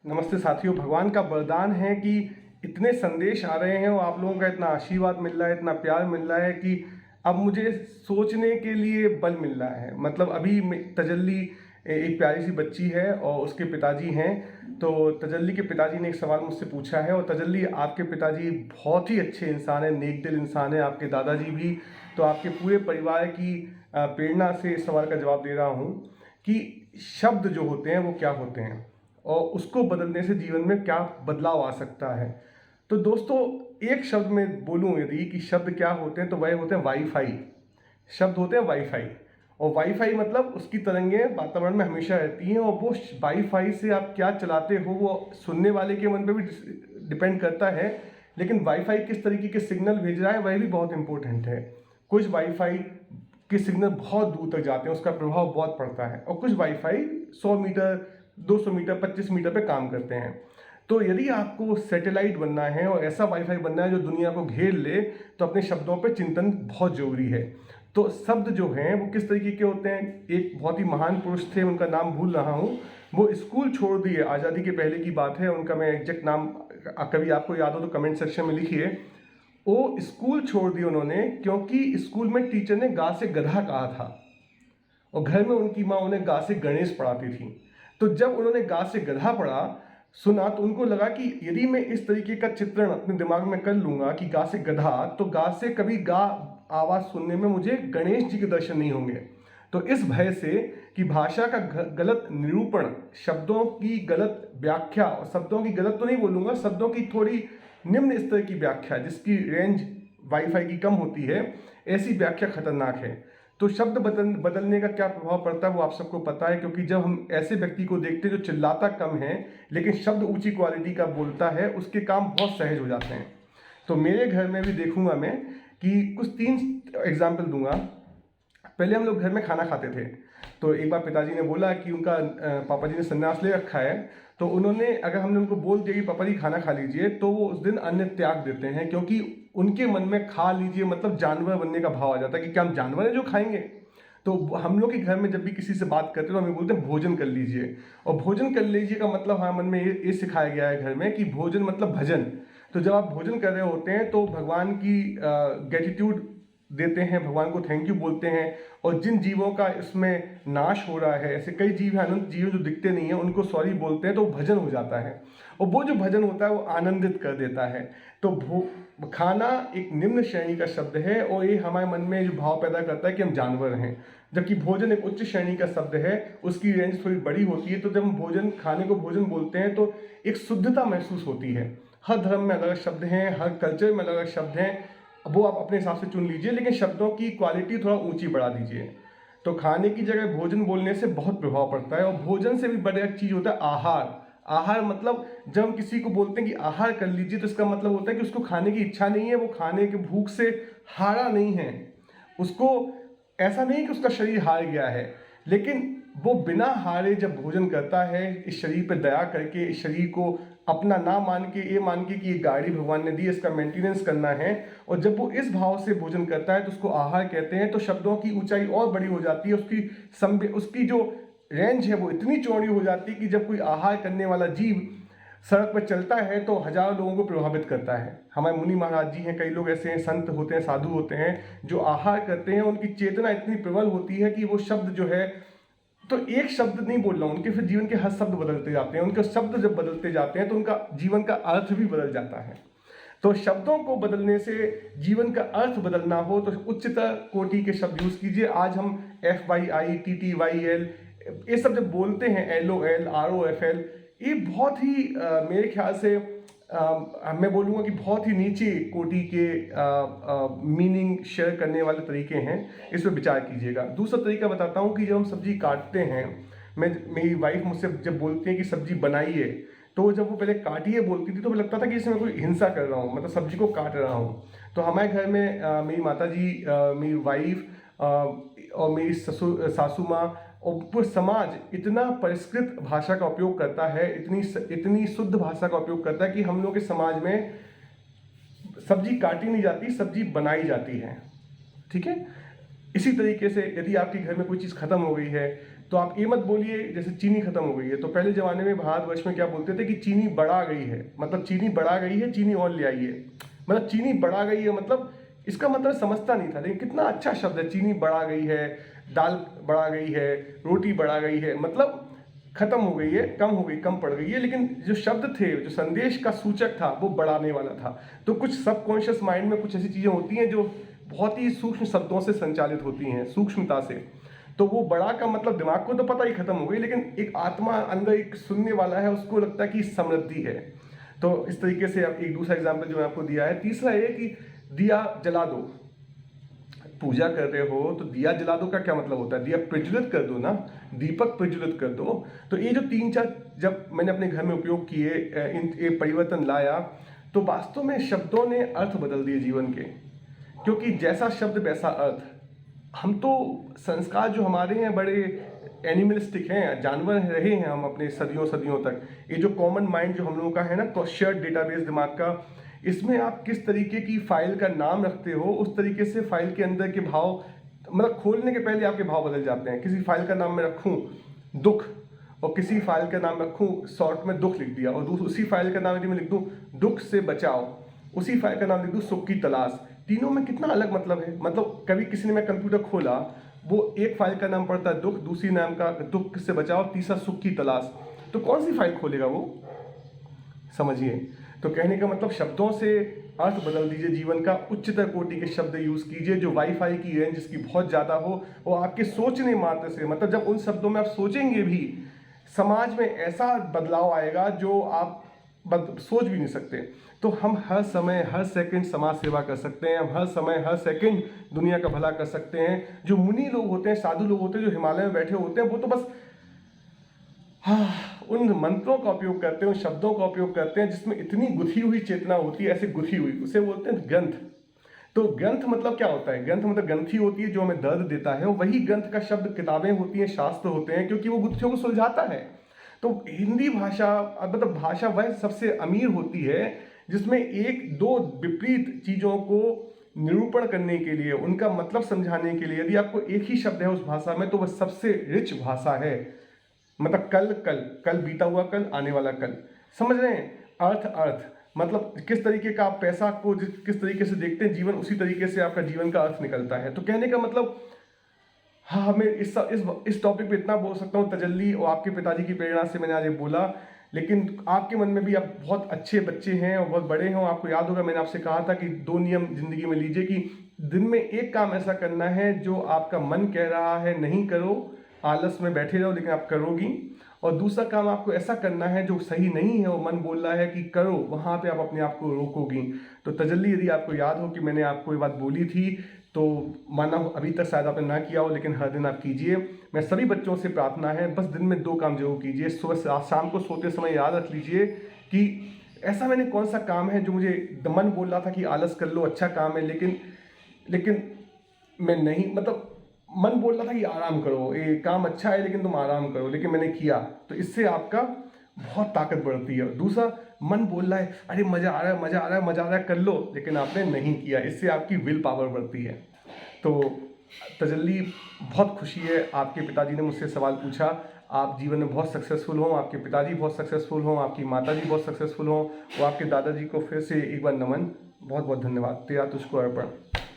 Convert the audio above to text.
नमस्ते साथियों, भगवान का वरदान है कि इतने संदेश आ रहे हैं और आप लोगों का इतना आशीर्वाद मिल रहा है, इतना प्यार मिल रहा है कि अब मुझे सोचने के लिए बल मिल रहा है। मतलब अभी तजल्ली एक प्यारी सी बच्ची है और उसके पिताजी हैं। तो तजल्ली के पिताजी ने एक सवाल मुझसे पूछा है, और तजल्ली आपके पिताजी बहुत ही अच्छे इंसान हैं, नेक दिल इंसान हैं, आपके दादाजी भी। तो आपके पूरे परिवार की प्रेरणा से इस सवाल का जवाब दे रहा हूँ कि शब्द जो होते हैं वो क्या होते हैं और उसको बदलने से जीवन में क्या बदलाव आ सकता है। तो दोस्तों, एक शब्द में बोलूं यदि कि शब्द क्या होते हैं तो वह होते हैं वाईफाई। शब्द होते हैं वाईफाई, और वाईफाई मतलब उसकी तरंगें वातावरण में हमेशा रहती हैं, और वो वाईफाई से आप क्या चलाते हो वो सुनने वाले के मन पे भी डिपेंड करता है। लेकिन वाईफाई किस तरीके के सिग्नल भेज रहा है वह भी बहुत इंपॉर्टेंट है। कुछ वाईफाई के सिग्नल बहुत दूर तक जाते हैं, उसका प्रभाव बहुत पड़ता है, और कुछ वाईफाई 100 मीटर, 200 मीटर, 25 मीटर पे काम करते हैं। तो यदि आपको सैटेलाइट बनना है और ऐसा वाईफाई बनना है जो दुनिया को घेर ले, तो अपने शब्दों पे चिंतन बहुत जरूरी है। तो शब्द जो हैं वो किस तरीके के होते हैं, एक बहुत ही महान पुरुष थे, उनका नाम भूल रहा हूँ, वो स्कूल छोड़ दिए, आज़ादी के पहले की बात है, उनका मैं एग्जैक्ट नाम कभी आपको याद हो तो कमेंट सेक्शन में लिखिए। वो स्कूल छोड़ दिए उन्होंने क्योंकि स्कूल में टीचर ने गा से गधा कहा था, और घर में उनकी माँ उन्हें गा से गणेश पढ़ाती थी। तो जब उन्होंने गा से गधा पढ़ा सुना तो उनको लगा कि यदि मैं इस तरीके का चित्रण अपने दिमाग में कर लूंगा कि गा से गधा, तो गा से कभी गा आवाज सुनने में मुझे गणेश जी के दर्शन नहीं होंगे। तो इस भय से कि भाषा का गलत निरूपण, शब्दों की गलत व्याख्या, और शब्दों की गलत तो नहीं बोलूंगा, शब्दों की थोड़ी निम्न स्तर की व्याख्या जिसकी रेंज वाईफाई की कम होती है, ऐसी व्याख्या खतरनाक है। तो शब्द बदलने का क्या प्रभाव पड़ता है वो आप सबको पता है, क्योंकि जब हम ऐसे व्यक्ति को देखते हैं जो चिल्लाता कम है लेकिन शब्द ऊंची क्वालिटी का बोलता है, उसके काम बहुत सहज हो जाते हैं। तो मेरे घर में भी देखूंगा मैं कि कुछ 3 एग्जाम्पल दूंगा। पहले हम लोग घर में खाना खाते थे, तो एक बार पिताजी ने बोला कि उनका पापा जी ने संन्यास ले रखा है, तो उन्होंने, अगर हमने उनको बोल दिया कि पापा जी खाना खा लीजिए, तो वो उस दिन अन्न त्याग देते हैं, क्योंकि उनके मन में खा लीजिए मतलब जानवर बनने का भाव आ जाता है कि क्या हम जानवर हैं जो खाएंगे। तो हम लोग के घर में जब भी किसी से बात करते हैं तो हमें बोलते हैं भोजन कर लीजिए, और भोजन कर लीजिए का मतलब हमारे मन में ये सिखाया गया है घर में कि भोजन मतलब भजन। तो जब आप भोजन कर रहे होते हैं तो भगवान की ग्रेटिट्यूड देते हैं, भगवान को थैंक यू बोलते हैं, और जिन जीवों का इसमें नाश हो रहा है, ऐसे कई जीव हैं, अनंत जीव जो दिखते नहीं है, उनको सॉरी बोलते हैं, तो भजन हो जाता है, और वो जो भजन होता है वो आनंदित कर देता है। तो खाना एक निम्न श्रेणी का शब्द है, और ये हमारे मन में जो भाव पैदा करता है कि हम जानवर हैं, जबकि भोजन एक उच्च श्रेणी का शब्द है, उसकी रेंज थोड़ी बड़ी होती है। तो जब हम भोजन खाने को भोजन बोलते हैं तो एक शुद्धता महसूस होती है। हर धर्म में अलग अलग शब्द हैं, हर कल्चर में अलग अलग शब्द हैं, वो आप अपने हिसाब से चुन लीजिए, लेकिन शब्दों की क्वालिटी थोड़ा ऊंची बढ़ा दीजिए। तो खाने की जगह भोजन बोलने से बहुत प्रभाव पड़ता है, और भोजन से भी बड़ा एक चीज होता है आहार। आहार मतलब जब हम किसी को बोलते हैं कि आहार कर लीजिए, तो इसका मतलब होता है कि उसको खाने की इच्छा नहीं है, वो खाने की भूख से हारा नहीं है, उसको ऐसा नहीं कि उसका शरीर हार गया है, लेकिन वो बिना हारे जब भोजन करता है, इस शरीर पर दया करके, इस शरीर को अपना ना मान के, ये मान के कि ये गाड़ी भगवान ने दी, इसका मेंटेनेंस करना है, और जब वो इस भाव से भोजन करता है तो उसको आहार कहते हैं। तो शब्दों की ऊंचाई और बड़ी हो जाती है, उसकी जो रेंज है वो इतनी चौड़ी हो जाती है कि जब कोई आहार करने वाला जीव सड़क पर चलता है तो हजारों लोगों को प्रभावित करता है। हमारे मुनि महाराज जी हैं, कई लोग ऐसे हैं, संत होते हैं, साधु होते हैं, जो आहार करते हैं, उनकी चेतना इतनी प्रबल होती है कि वो शब्द जो है, तो एक शब्द नहीं बोल रहा हूं, उनके फिर जीवन के हर शब्द बदलते जाते हैं। उनके शब्द जब बदलते जाते हैं तो उनका जीवन का अर्थ भी बदल जाता है। तो शब्दों को बदलने से जीवन का अर्थ बदलना हो तो उच्चतर कोटि के शब्द यूज कीजिए। आज हम FYI, TTYL, ये सब जब बोलते हैं, LOL, ROFL, ये बहुत ही मेरे ख्याल से मैं बोलूँगा कि बहुत ही नीचे कोटि के मीनिंग शेयर करने वाले तरीके हैं। इस पर विचार कीजिएगा। दूसरा तरीका बताता हूँ कि जब हम सब्जी काटते हैं, मेरी वाइफ मुझसे जब बोलती है कि सब्जी बनाइए, तो जब वो पहले काटिए बोलती थी तो मुझे लगता था कि इसमें मैं कोई हिंसा कर रहा हूँ, मतलब सब्जी को काट रहा हूँ। तो हमारे घर में मेरी माता जी, मेरी वाइफ और मेरी सासू माँ और पूरा समाज इतना परिष्कृत भाषा का उपयोग करता है, इतनी शुद्ध भाषा का उपयोग करता है कि हम लोग के समाज में सब्जी काटी नहीं जाती, सब्जी बनाई जाती है। ठीक है। इसी तरीके से यदि आपके घर में कोई चीज़ खत्म हो गई है तो आप ये मत बोलिए जैसे चीनी खत्म हो गई है। तो पहले जमाने में भारतवर्ष में क्या बोलते थे कि चीनी बढ़ा गई है, मतलब चीनी बढ़ा गई है, चीनी और ले आइए। मतलब चीनी बढ़ा गई है मतलब इसका मतलब समझता नहीं था, लेकिन कितना अच्छा शब्द है, चीनी बढ़ा गई है, दाल बढ़ा गई है, रोटी बढ़ा गई है, मतलब खत्म हो गई है, कम हो गई, कम पड़ गई है। लेकिन जो शब्द थे, जो संदेश का सूचक था, वो बढ़ाने वाला था। तो कुछ सबकॉन्शियस माइंड में कुछ ऐसी चीजें होती हैं जो बहुत ही सूक्ष्म शब्दों से संचालित होती हैं, सूक्ष्मता से। तो वो बड़ा का मतलब दिमाग को तो पता ही खत्म हो गई, लेकिन एक आत्मा अंदर एक सुनने वाला है, उसको लगता है कि समृद्धि है। तो इस तरीके से अब एक दूसरा एग्जाम्पल जो मैं आपको दिया है। तीसरा है कि दिया जला दो। पूजा कर रहे हो तो दिया जला दो का क्या मतलब होता है? दिया प्रज्वलित कर दो ना, दीपक प्रज्वलित कर दो। तो ये जो 3-4 जब मैंने अपने घर में उपयोग किए, ये परिवर्तन लाया, तो वास्तव में शब्दों ने अर्थ बदल दिए जीवन के। क्योंकि जैसा शब्द वैसा अर्थ। हम तो संस्कार जो हमारे हैं बड़े एनिमलिस्टिक हैं, जानवर रहे हैं हम अपने सदियों सदियों तक। ये जो कॉमन माइंड जो हम लोगों का है ना, तो शेयर्ड डेटाबेस दिमाग का, इसमें आप किस तरीके की फाइल का नाम रखते हो, उस तरीके से फाइल के अंदर के भाव, मतलब खोलने के पहले आपके भाव बदल जाते हैं। किसी फाइल का नाम मैं रखूं दुख, और किसी फाइल का नाम रखूं शॉर्ट में दुख लिख दिया, और उसी फाइल का नाम यदि मैं लिख दूं दुख से बचाओ, उसी फाइल का नाम लिख दूं सुख की तलाश, तीनों में कितना अलग मतलब है। मतलब कभी किसी ने मैं कंप्यूटर खोला, वो एक फाइल का नाम पड़ता है दुख, दूसरी नाम का दुख से बचाओ, तीसरा सुख की तलाश, तो कौन सी फाइल खोलेगा वो? समझिए। तो कहने का मतलब शब्दों से अर्थ बदल दीजिए जीवन का, उच्चतर कोटि के शब्द यूज कीजिए, जो वाईफाई की रेंज जिसकी बहुत ज़्यादा हो, और आपके सोचने मात्र से, मतलब जब उन शब्दों में आप सोचेंगे भी, समाज में ऐसा बदलाव आएगा जो आप सोच भी नहीं सकते। तो हम हर समय हर सेकंड समाज सेवा कर सकते हैं, हम हर समय हर सेकंड दुनिया का भला कर सकते हैं। जो मुनि लोग होते हैं, साधु लोग होते हैं, जो हिमालय में बैठे होते हैं, वो तो बस उन मंत्रों का उपयोग करते हैं, उन शब्दों का उपयोग करते हैं जिसमें इतनी गुथी हुई चेतना होती है, ऐसे गुथी हुई, उसे बोलते हैं ग्रंथ। तो ग्रंथ मतलब क्या होता है? ग्रंथ मतलब ग्रंथी होती है जो हमें दर्द देता है, वही ग्रंथ का शब्द किताबें होती हैं, शास्त्र होते हैं, क्योंकि वो गुत्थियों को सुलझाता है। तो हिंदी भाषा, मतलब भाषा वह सबसे अमीर होती है जिसमें एक दो विपरीत चीजों को निरूपण करने के लिए, उनका मतलब समझाने के लिए, यदि आपको एक ही शब्द है उस भाषा में, तो वह सबसे रिच भाषा है। मतलब कल कल कल बीता हुआ कल, आने वाला कल, समझ रहे हैं? अर्थ अर्थ मतलब किस तरीके का आप पैसा को किस तरीके से देखते हैं, जीवन उसी तरीके से आपका जीवन का अर्थ निकलता है। तो कहने का मतलब, हाँ, मैं इस टॉपिक पे इतना बोल सकता हूँ, तजल्ली और आपके पिताजी की प्रेरणा से मैंने आज ये बोला। लेकिन आपके मन में भी आप बहुत अच्छे बच्चे हैं और बहुत बड़े हैं। आपको याद होगा मैंने आपसे कहा था कि 2 नियम जिंदगी में लीजिए, कि दिन में एक काम ऐसा करना है जो आपका मन कह रहा है नहीं करो, आलस में बैठे रहो, लेकिन आप करोगी। और दूसरा काम आपको ऐसा करना है जो सही नहीं है, वो मन बोल रहा है कि करो, वहाँ पे आप अपने आप को रोकोगी। तो तजल्ली, यदि आपको याद हो कि मैंने आपको ये बात बोली थी, तो माना अभी तक शायद आपने ना किया हो, लेकिन हर दिन आप कीजिए। मैं सभी बच्चों से प्रार्थना है, बस दिन में 2 काम जरूर कीजिए। सुबह शाम को सोते समय याद रख लीजिए कि ऐसा मैंने कौन सा काम है जो मुझे मन बोल रहा था कि आलस कर लो, अच्छा काम है, लेकिन मैं नहीं, मतलब मन बोल रहा था कि आराम करो, ये काम अच्छा है लेकिन तुम आराम करो, लेकिन मैंने किया। तो इससे आपका बहुत ताकत बढ़ती है। दूसरा, मन बोल रहा है अरे मजा आ रहा है, मजा आ रहा है, मजा आ रहा है, कर लो, लेकिन आपने नहीं किया, इससे आपकी विल पावर बढ़ती है। तो तजल्ली, बहुत खुशी है, आपके पिताजी ने मुझसे सवाल पूछा। आप जीवन में बहुत सक्सेसफुल हों, आपके पिताजी बहुत सक्सेसफुल हों, आपकी माताजी बहुत सक्सेसफुल हों, और आपके दादाजी को फिर से एक बार नमन, बहुत बहुत धन्यवाद। तेरा तुझको अर्पण।